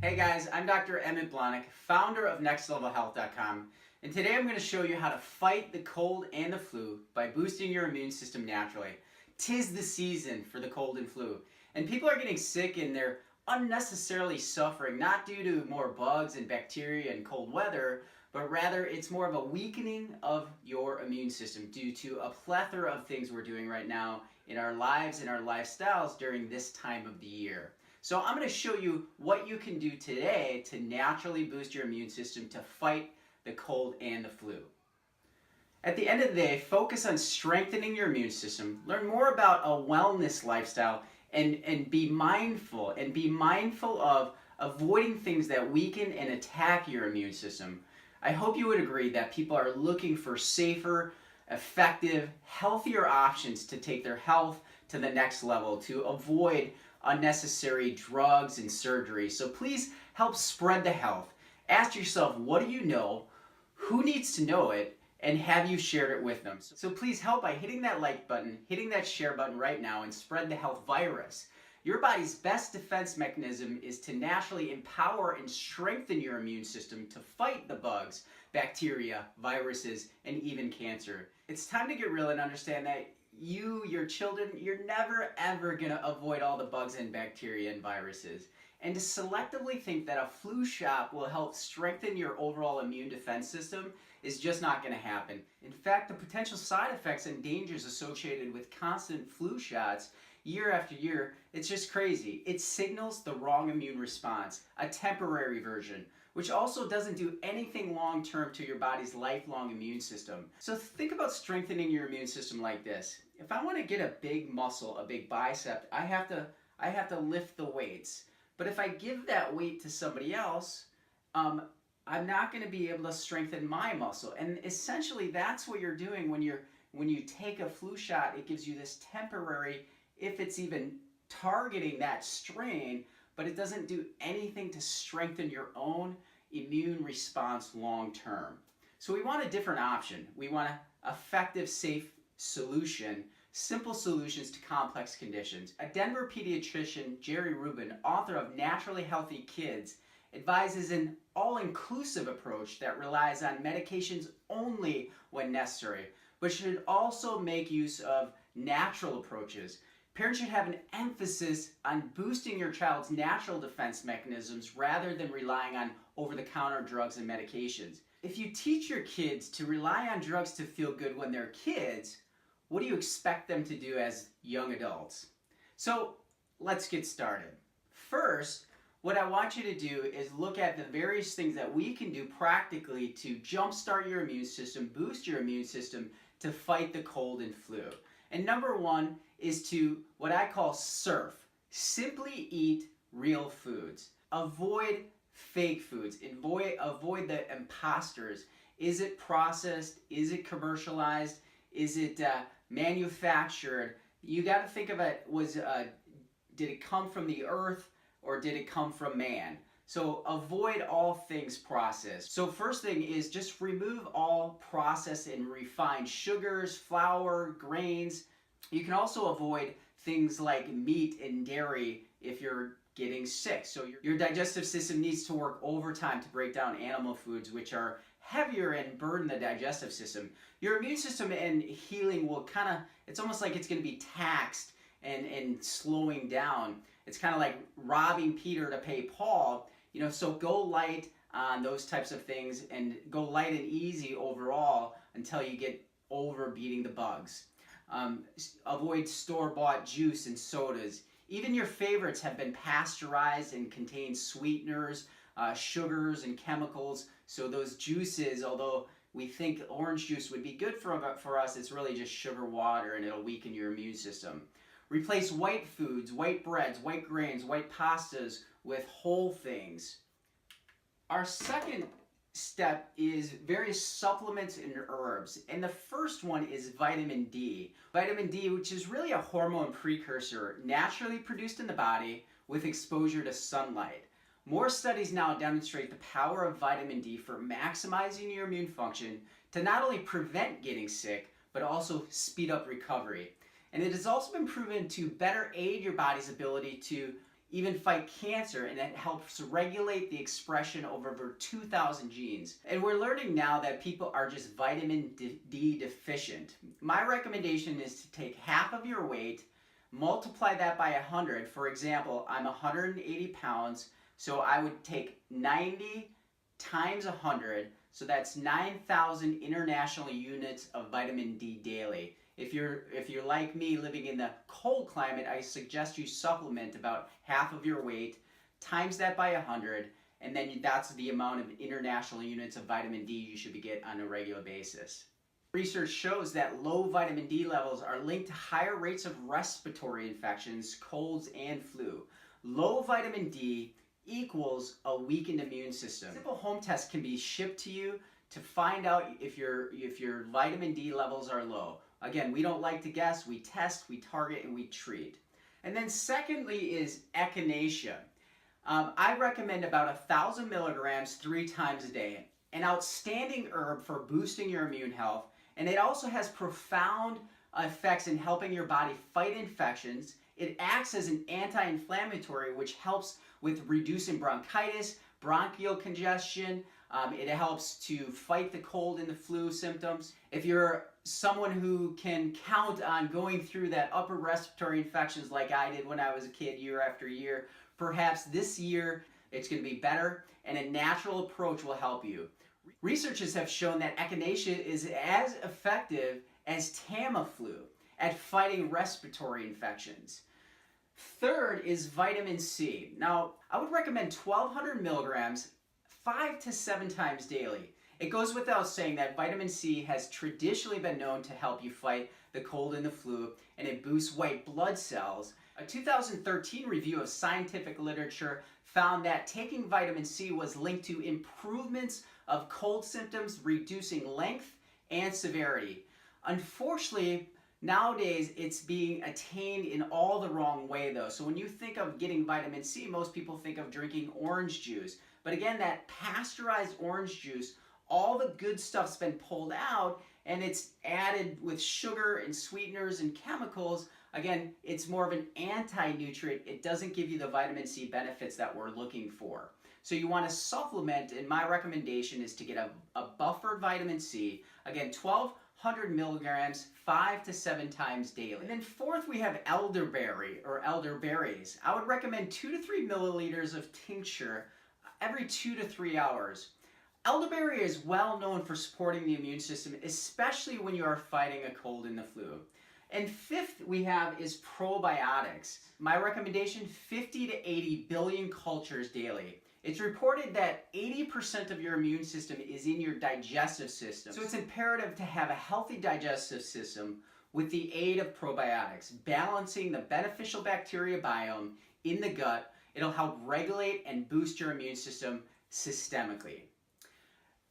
Hey guys, I'm Dr. Emmett Blahnik, founder of NextLevelHealth.com, and today I'm going to show you how to fight the cold and the flu by boosting your immune system naturally. 'Tis the season for the cold and flu, and people are getting sick and they're unnecessarily suffering, not due to more bugs and bacteria and cold weather, but rather it's more of a weakening of your immune system due to a plethora of things we're doing right now in our lives and our lifestyles during this time of the year. So I'm going to show you what you can do today to naturally boost your immune system to fight the cold and the flu. At the end of the day, focus on strengthening your immune system, learn more about a wellness lifestyle, and be mindful of avoiding things that weaken and attack your immune system. I hope you would agree that people are looking for safer, effective, healthier options to take their health to the next level, to avoid unnecessary drugs and surgery. So please help spread the health. Ask yourself, what do you know? Who needs to know it? And have you shared it with them? So please help by hitting that like button, hitting that share button right now, and spread the health virus. Your body's best defense mechanism is to naturally empower and strengthen your immune system to fight the bugs, bacteria, viruses, and even cancer. It's time to get real and understand that your children, you're never ever going to avoid all the bugs and bacteria and viruses. And to selectively think that a flu shot will help strengthen your overall immune defense system is just not going to happen. In fact, the potential side effects and dangers associated with constant flu shots year after year, it's just crazy. It signals the wrong immune response, a temporary version, which also doesn't do anything long-term to your body's lifelong immune system. So think about strengthening your immune system like this. If I want to get a big muscle, a big bicep, I have to lift the weights. But if I give that weight to somebody else, I'm not going to be able to strengthen my muscle. And essentially that's what you're doing when you take a flu shot. It gives you this temporary, if it's even targeting that strain, but it doesn't do anything to strengthen your own immune response long term. So we want a different option. We want an effective, safe solution, simple solutions to complex conditions. A Denver pediatrician, Jerry Rubin, author of Naturally Healthy Kids, advises an all-inclusive approach that relies on medications only when necessary, but should also make use of natural approaches. Parents should have an emphasis on boosting your child's natural defense mechanisms rather than relying on over-the-counter drugs and medications. If you teach your kids to rely on drugs to feel good when they're kids, what do you expect them to do as young adults? So let's get started. First, what I want you to do is look at the various things that we can do practically to jumpstart your immune system, boost your immune system to fight the cold and flu. And number one is to what I call SURF. Simply eat real foods. Avoid fake foods. Avoid the imposters. Is it processed? Is it commercialized? Is it manufactured? You got to think of it, did it come from the earth or did it come from man? So avoid all things processed. So first thing is just remove all processed and refined sugars, flour, grains. You can also avoid things like meat and dairy if you're getting sick. So your digestive system needs to work overtime to break down animal foods, which are heavier and burden the digestive system. Your immune system and healing will it's almost like it's going to be taxed and slowing down. It's kind of like robbing Peter to pay Paul. So go light on those types of things and go light and easy overall until you get over beating the bugs. Avoid store-bought juice and sodas. Even your favorites have been pasteurized and contain sweeteners, sugars, and chemicals. So those juices, although we think orange juice would be good for us, it's really just sugar water and it'll weaken your immune system. Replace white foods, white breads, white grains, white pastas with whole things. Our second step is various supplements and herbs. And the first one is vitamin D. Vitamin D, which is really a hormone precursor naturally produced in the body with exposure to sunlight. More studies now demonstrate the power of vitamin D for maximizing your immune function to not only prevent getting sick, but also speed up recovery. And it has also been proven to better aid your body's ability to even fight cancer, and it helps regulate the expression of over 2,000 genes. And we're learning now that people are just vitamin D deficient. My recommendation is to take half of your weight, multiply that by 100. For example, I'm 180 pounds, so I would take 90 times 100, so that's 9,000 international units of vitamin D daily. If you're like me, living in the cold climate, I suggest you supplement about half of your weight, times that by 100, and then that's the amount of international units of vitamin D you should be getting on a regular basis. Research shows that low vitamin D levels are linked to higher rates of respiratory infections, colds, and flu. Low vitamin D equals a weakened immune system. A simple home test can be shipped to you to find out if your vitamin D levels are low. Again, we don't like to guess, we test, we target, and we treat. And then secondly is Echinacea. I recommend about 1,000 milligrams 3 times a day. An outstanding herb for boosting your immune health, and it also has profound effects in helping your body fight infections. It acts as an anti-inflammatory, which helps with reducing bronchitis, bronchial congestion. It helps to fight the cold and the flu symptoms. If you're someone who can count on going through that upper respiratory infections like I did when I was a kid year after year, perhaps this year it's going to be better, and a natural approach will help you. Researchers have shown that Echinacea is as effective as Tamiflu at fighting respiratory infections. Third is vitamin C. Now, I would recommend 1,200 milligrams 5 to 7 times daily. It goes without saying that vitamin C has traditionally been known to help you fight the cold and the flu, and it boosts white blood cells. A 2013 review of scientific literature found that taking vitamin C was linked to improvements of cold symptoms, reducing length and severity. Unfortunately, nowadays it's being attained in all the wrong way though. So when you think of getting vitamin C, most people think of drinking orange juice. But again, that pasteurized orange juice, all the good stuff's been pulled out and it's added with sugar and sweeteners and chemicals. Again, it's more of an anti-nutrient. It doesn't give you the vitamin C benefits that we're looking for. So you want to supplement, and my recommendation is to get a buffered vitamin C. Again, 1,200 milligrams 5 to 7 times daily. And then fourth, we have elderberry or elderberries. I would recommend 2 to 3 milliliters of tincture every 2 to 3 hours. Elderberry is well known for supporting the immune system, especially when you are fighting a cold and the flu. And fifth we have is probiotics. My recommendation, 50 to 80 billion cultures daily. It's reported that 80% of your immune system is in your digestive system. So it's imperative to have a healthy digestive system with the aid of probiotics, balancing the beneficial bacteria biome in the gut. It'll help regulate and boost your immune system systemically.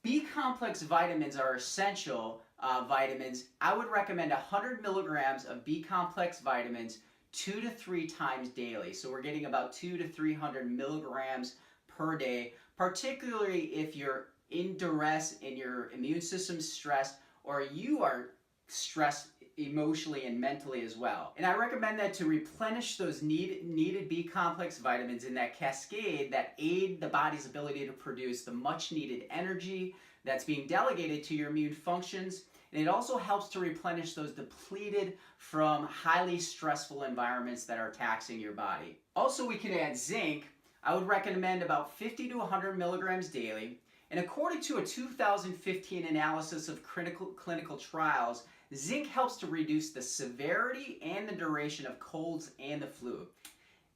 B-complex vitamins are essential vitamins. I would recommend 100 milligrams of B-complex vitamins 2 to 3 times daily. So we're getting about 200 to 300 milligrams per day, particularly if you're in duress and your immune system's stressed, or you are stressed emotionally and mentally as well. And I recommend that to replenish those needed B-complex vitamins in that cascade that aid the body's ability to produce the much needed energy that's being delegated to your immune functions. And it also helps to replenish those depleted from highly stressful environments that are taxing your body. Also, we can add zinc. I would recommend about 50 to 100 milligrams daily. And according to a 2015 analysis of clinical trials, zinc helps to reduce the severity and the duration of colds and the flu.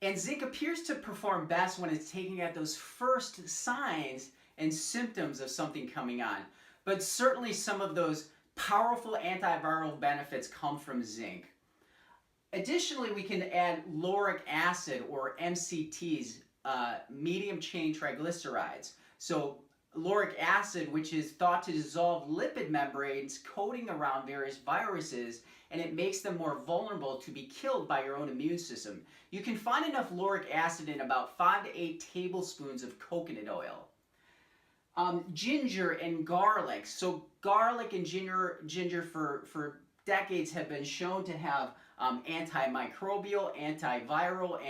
And zinc appears to perform best when it's taking at those first signs and symptoms of something coming on. But certainly some of those powerful antiviral benefits come from zinc. Additionally, we can add lauric acid or MCTs, medium chain triglycerides. So lauric acid, which is thought to dissolve lipid membranes coating around various viruses, and it makes them more vulnerable to be killed by your own immune system. You can find enough lauric acid in about 5 to 8 tablespoons of coconut oil. Ginger and garlic. So garlic and ginger for decades have been shown to have antimicrobial, antiviral,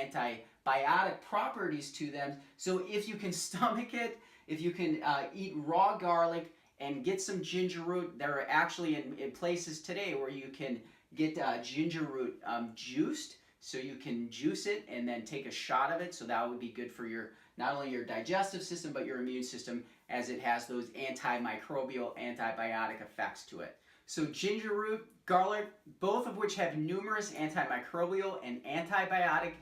biotic properties to them. So if you can stomach it, if you can eat raw garlic and get some ginger root, there are actually in places today where you can get ginger root juiced. So you can juice it and then take a shot of it. So that would be good for your not only your digestive system, but your immune system, as it has those antimicrobial, antibiotic effects to it. So ginger root, garlic, both of which have numerous antimicrobial and antibiotic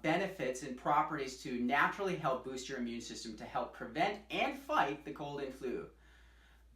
benefits and properties to naturally help boost your immune system to help prevent and fight the cold and flu.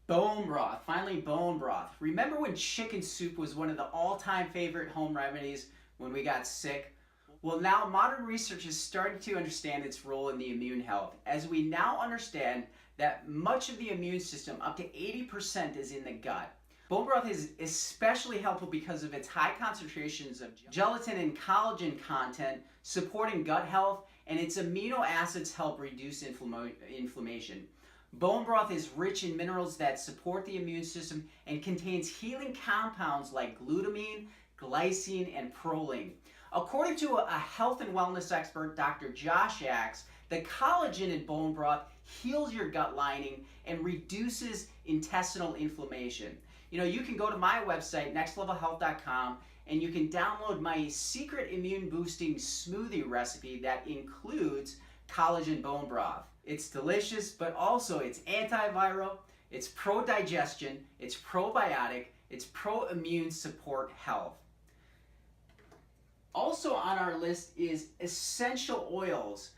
Bone broth, finally bone broth. Remember when chicken soup was one of the all-time favorite home remedies when we got sick? Well, now modern research is starting to understand its role in the immune health, as we now understand that much of the immune system, up to 80%, is in the gut. Bone broth is especially helpful because of its high concentrations of gelatin and collagen content, supporting gut health, and its amino acids help reduce inflammation. Bone broth is rich in minerals that support the immune system and contains healing compounds like glutamine, glycine, and proline. According to a health and wellness expert, Dr. Josh Axe, the collagen in bone broth heals your gut lining and reduces intestinal inflammation. You know, you can go to my website, nextlevelhealth.com, and you can download my secret immune boosting smoothie recipe that includes collagen bone broth. It's delicious, but also it's antiviral, it's pro-digestion, it's probiotic, it's pro-immune support health. Also on our list is essential oils,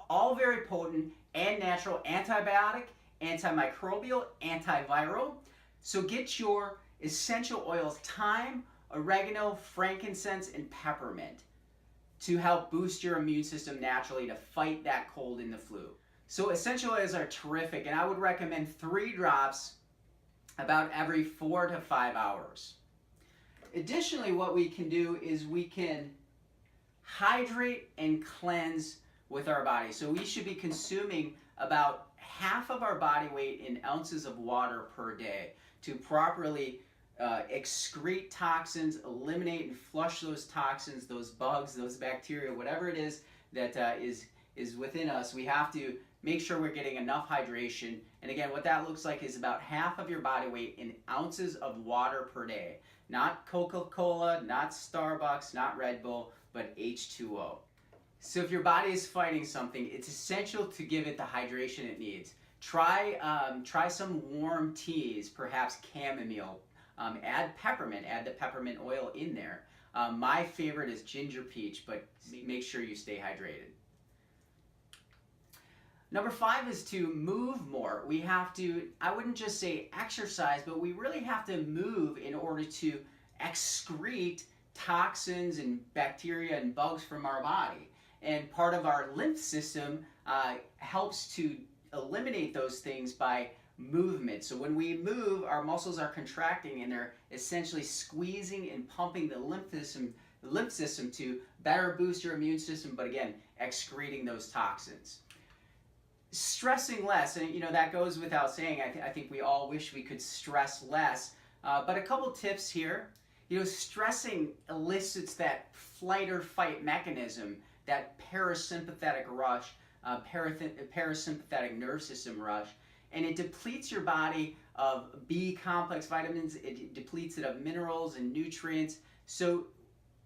all very potent and natural antibiotic, antimicrobial, antiviral. So get your essential oils, thyme, oregano, frankincense, and peppermint to help boost your immune system naturally to fight that cold and the flu. So essential oils are terrific, and I would recommend 3 drops about every 4 to 5 hours. Additionally, what we can do is we can hydrate and cleanse with our body. So we should be consuming about half of our body weight in ounces of water per day to properly excrete toxins, eliminate and flush those toxins, those bugs, those bacteria, whatever it is that is within us. We have to make sure we're getting enough hydration. And again, what that looks like is about half of your body weight in ounces of water per day. Not Coca-Cola, not Starbucks, not Red Bull, but H2O. So if your body is fighting something, it's essential to give it the hydration it needs. Try some warm teas, perhaps chamomile. Add peppermint, add the peppermint oil in there. My favorite is ginger peach, but make sure you stay hydrated. Number 5 is to move more. We have to, I wouldn't just say exercise, but we really have to move in order to excrete toxins and bacteria and bugs from our body. And part of our lymph system helps to eliminate those things by movement. So when we move, our muscles are contracting and they're essentially squeezing and pumping the lymph system to better boost your immune system, but again, excreting those toxins. Stressing less, and you know, that goes without saying. I think we all wish we could stress less, but a couple tips here. You know, stressing elicits that flight or fight mechanism, that parasympathetic rush, parasympathetic nerve system rush, and it depletes your body of B complex vitamins, it depletes it of minerals and nutrients. So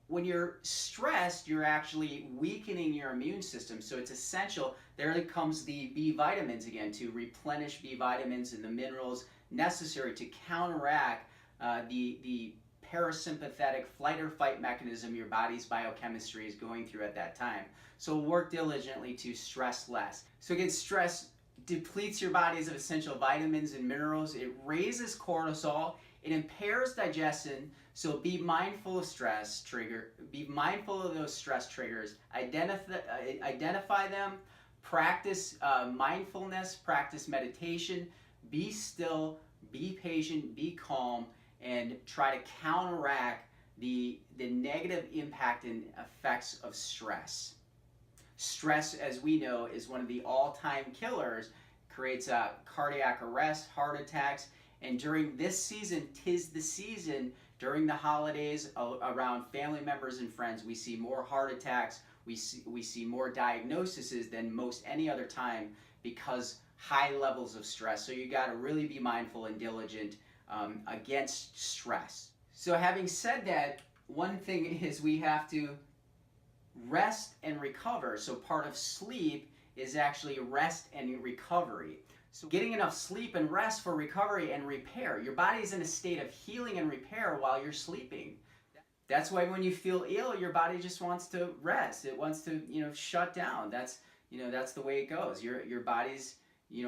when you're stressed, you're actually weakening your immune system. So it's essential. There comes the B vitamins again, to replenish B vitamins and the minerals necessary to counteract the parasympathetic flight or fight mechanism your body's biochemistry is going through at that time. So work diligently to stress less. So again, stress depletes your bodies of essential vitamins and minerals. It raises cortisol. It impairs digestion. So be mindful of be mindful of those stress triggers. Identify them. Practice mindfulness. Practice meditation. Be still. Be patient. Be calm. And try to counteract the negative impact and effects of stress. Stress, as we know, is one of the all-time killers. Creates cardiac arrest, heart attacks, and during this season, 'tis the season During the holidays, around family members and friends, we see more heart attacks, we see more diagnoses than most any other time because high levels of stress. So you got to really be mindful and diligent against stress. So having said that, one thing is we have to rest and recover. So part of sleep is actually rest and recovery. So getting enough sleep and rest for recovery and repair. Your body is in a state of healing and repair while you're sleeping. That's why when you feel ill, your body just wants to rest. It wants to, shut down. That's the way it goes. Your body's,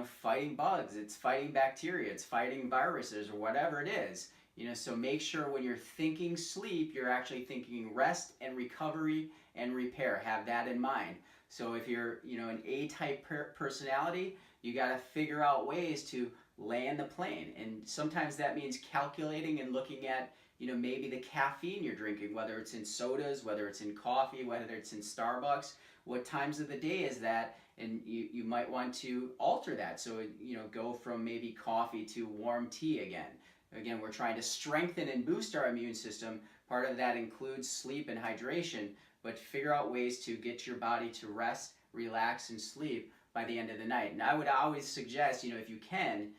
fighting bugs. It's fighting bacteria. It's fighting viruses or whatever it is. So make sure when you're thinking sleep, you're actually thinking rest and recovery and repair. Have that in mind. So if you're, an A-type personality, you got to figure out ways to land the plane. And sometimes that means calculating and looking at, maybe the caffeine you're drinking, whether it's in sodas, whether it's in coffee, whether it's in Starbucks, what times of the day is that? And you might want to alter that. So, go from maybe coffee to warm tea again. Again, we're trying to strengthen and boost our immune system. Part of that includes sleep and hydration, but figure out ways to get your body to rest, relax, and sleep by the end of the night. And I would always suggest, if you can,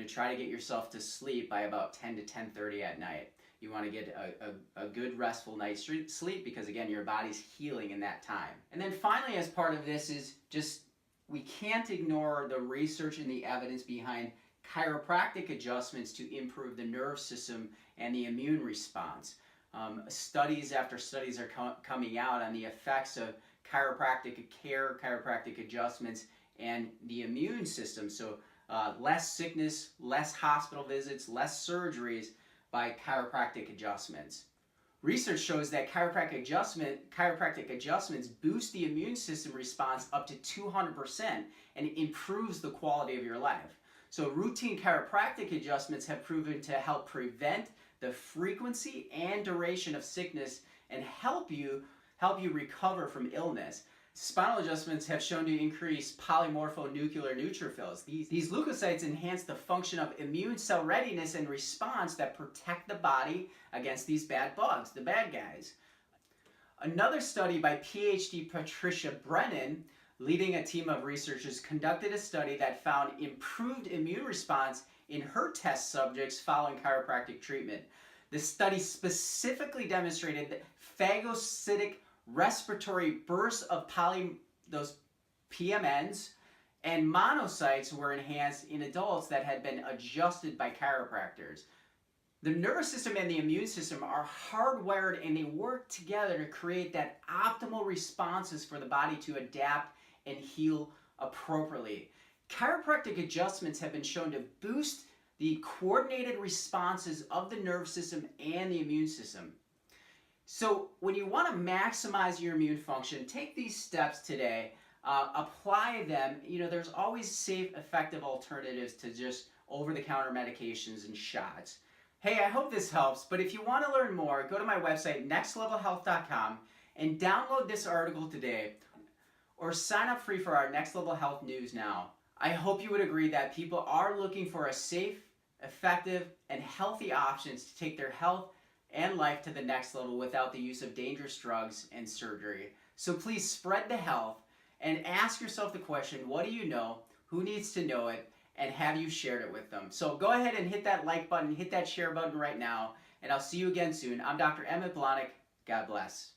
try to get yourself to sleep by about 10 to 10:30 at night. You want to get a good restful night's sleep because, again, your body's healing in that time. And then finally, as part of this is just, we can't ignore the research and the evidence behind chiropractic adjustments to improve the nerve system and the immune response. Studies after studies are coming out on the effects of chiropractic care, chiropractic adjustments, and the immune system. So less sickness, less hospital visits, less surgeries by chiropractic adjustments. Research shows that chiropractic adjustments boost the immune system response up to 200% and improves the quality of your life. So routine chiropractic adjustments have proven to help prevent the frequency and duration of sickness and help you recover from illness. Spinal adjustments have shown to increase polymorphonuclear neutrophils. These leukocytes enhance the function of immune cell readiness and response that protect the body against these bad bugs, the bad guys. Another study by PhD Patricia Brennan, leading a team of researchers, conducted a study that found improved immune response in her test subjects following chiropractic treatment. The study specifically demonstrated that phagocytic respiratory bursts of those PMNs and monocytes were enhanced in adults that had been adjusted by chiropractors. The nervous system and the immune system are hardwired and they work together to create that optimal responses for the body to adapt and heal appropriately. Chiropractic adjustments have been shown to boost the coordinated responses of the nervous system and the immune system. So when you want to maximize your immune function, take these steps today, apply them. There's always safe, effective alternatives to just over-the-counter medications and shots. Hey, I hope this helps, but if you want to learn more, go to my website, nextlevelhealth.com, and download this article today, or sign up free for our Next Level Health news now. I hope you would agree that people are looking for a safe, effective, and healthy options to take their health and life to the next level without the use of dangerous drugs and surgery. So please spread the health and ask yourself the question, what do you know? Who needs to know it? And have you shared it with them? So go ahead and hit that like button, hit that share button right now, and I'll see you again soon. I'm Dr. Emmett Blahnik. God bless.